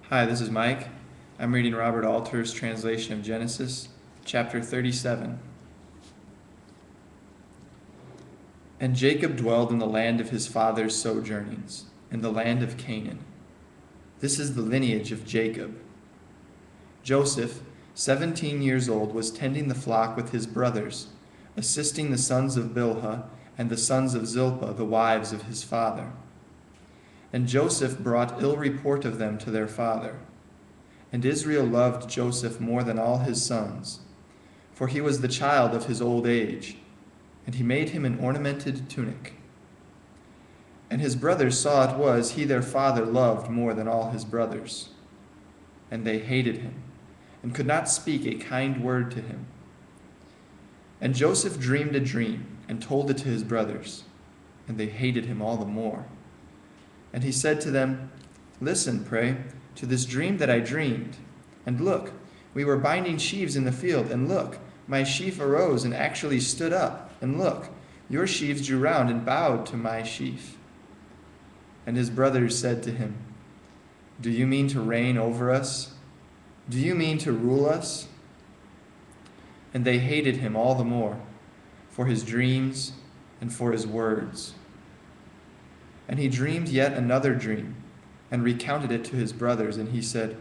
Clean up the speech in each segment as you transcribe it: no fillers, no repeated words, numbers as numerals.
Hi, this is Mike. I'm reading Robert Alter's translation of Genesis, chapter 37. And Jacob dwelled in the land of his father's sojournings, in the land of Canaan. This is the lineage of Jacob. Joseph, 17 years old, was tending the flock with his brothers, assisting the sons of Bilhah and the sons of Zilpah, the wives of his father. And Joseph brought ill report of them to their father. And Israel loved Joseph more than all his sons, for he was the child of his old age, and he made him an ornamented tunic. And his brothers saw it was he their father loved more than all his brothers. And they hated him, and could not speak a kind word to him. And Joseph dreamed a dream, and told it to his brothers, and they hated him all the more. And he said to them, Listen, pray, to this dream that I dreamed. And look, we were binding sheaves in the field, and look, my sheaf arose and actually stood up, and look, your sheaves drew round and bowed to my sheaf. And his brothers said to him, Do you mean to reign over us? Do you mean to rule us? And they hated him all the more, for his dreams and for his words. And he dreamed yet another dream, and recounted it to his brothers, and he said,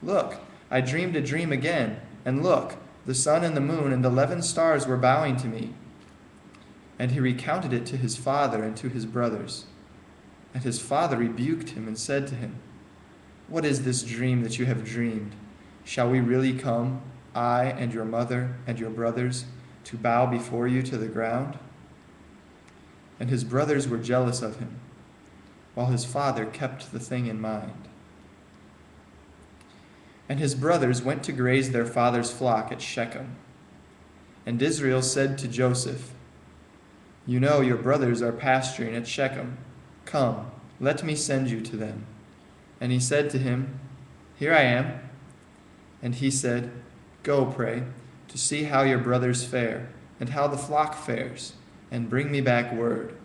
Look, I dreamed a dream again, and look, the sun and the moon and 11 stars were bowing to me. And he recounted it to his father and to his brothers. And his father rebuked him and said to him, What is this dream that you have dreamed? Shall we really come, I and your mother and your brothers, to bow before you to the ground? And his brothers were jealous of him, while his father kept the thing in mind. And his brothers went to graze their father's flock at Shechem. And Israel said to Joseph, You know your brothers are pasturing at Shechem. Come, let me send you to them. And he said to him, Here I am. And he said, Go, pray, to see how your brothers fare, and how the flock fares, and bring me back word.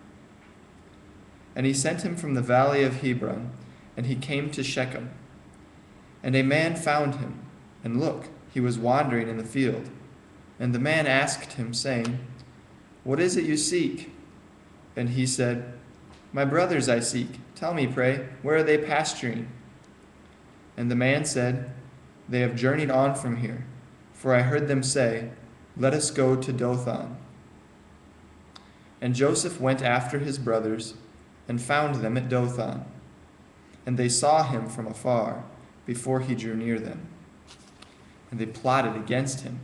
And he sent him from the valley of Hebron, and he came to Shechem. And a man found him, and look, he was wandering in the field. And the man asked him, saying, What is it you seek? And he said, My brothers I seek. Tell me, pray, where are they pasturing? And the man said, They have journeyed on from here, for I heard them say, Let us go to Dothan. And Joseph went after his brothers, and found them at Dothan. And they saw him from afar, before he drew near them. And they plotted against him,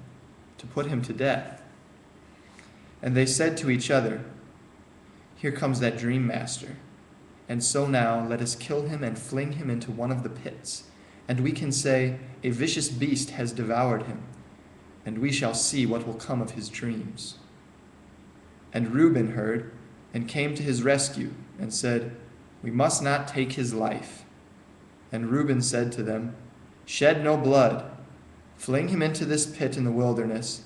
to put him to death. And they said to each other, Here comes that dream master. And so now let us kill him and fling him into one of the pits. And we can say, A vicious beast has devoured him. And we shall see what will come of his dreams. And Reuben heard, and came to his rescue, and said, We must not take his life. And Reuben said to them, Shed no blood. Fling him into this pit in the wilderness,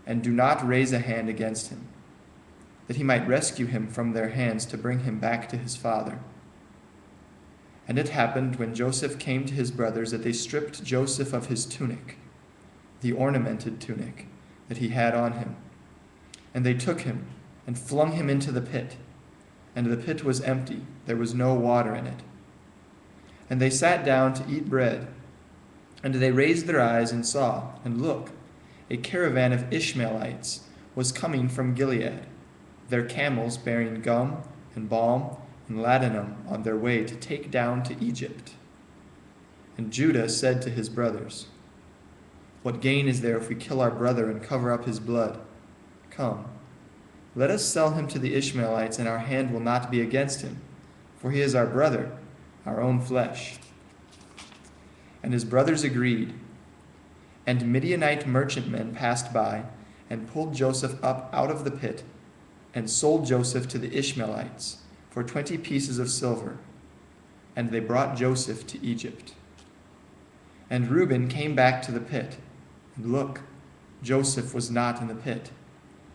and do not raise a hand against him, that he might rescue him from their hands to bring him back to his father. And it happened, when Joseph came to his brothers, that they stripped Joseph of his tunic, the ornamented tunic that he had on him. And they took him and flung him into the pit. And the pit was empty, there was no water in it. And they sat down to eat bread. And they raised their eyes and saw, and look, a caravan of Ishmaelites was coming from Gilead, their camels bearing gum and balm and ladanum on their way to take down to Egypt. And Judah said to his brothers, What gain is there if we kill our brother and cover up his blood? Come, let us sell him to the Ishmaelites, and our hand will not be against him, for he is our brother, our own flesh. And his brothers agreed. And Midianite merchantmen passed by, and pulled Joseph up out of the pit, and sold Joseph to the Ishmaelites for 20 pieces of silver. And they brought Joseph to Egypt. And Reuben came back to the pit, and look, Joseph was not in the pit.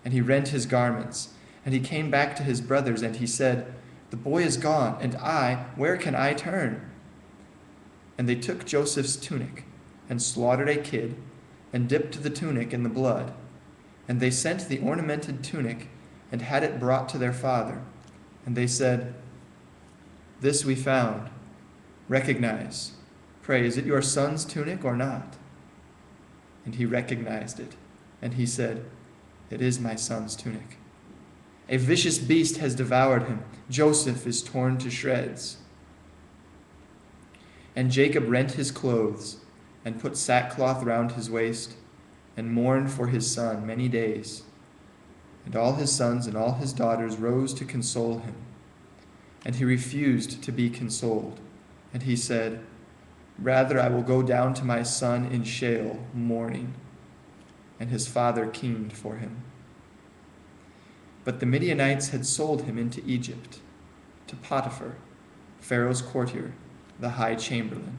And he rent his garments, and he came back to his brothers, and he said, The boy is gone, and I, where can I turn? And they took Joseph's tunic, and slaughtered a kid, and dipped the tunic in the blood. And they sent the ornamented tunic, and had it brought to their father. And they said, "This we found. Recognize. Pray, is it your son's tunic or not?" And he recognized it, and he said, "It is my son's tunic. A vicious beast has devoured him. Joseph is torn to shreds." And Jacob rent his clothes, and put sackcloth round his waist, and mourned for his son many days. And all his sons and all his daughters rose to console him. And he refused to be consoled. And he said, "Rather I will go down to my son in Sheol mourning." And his father keened for him. But the Midianites had sold him into Egypt, to Potiphar, Pharaoh's courtier, the high chamberlain.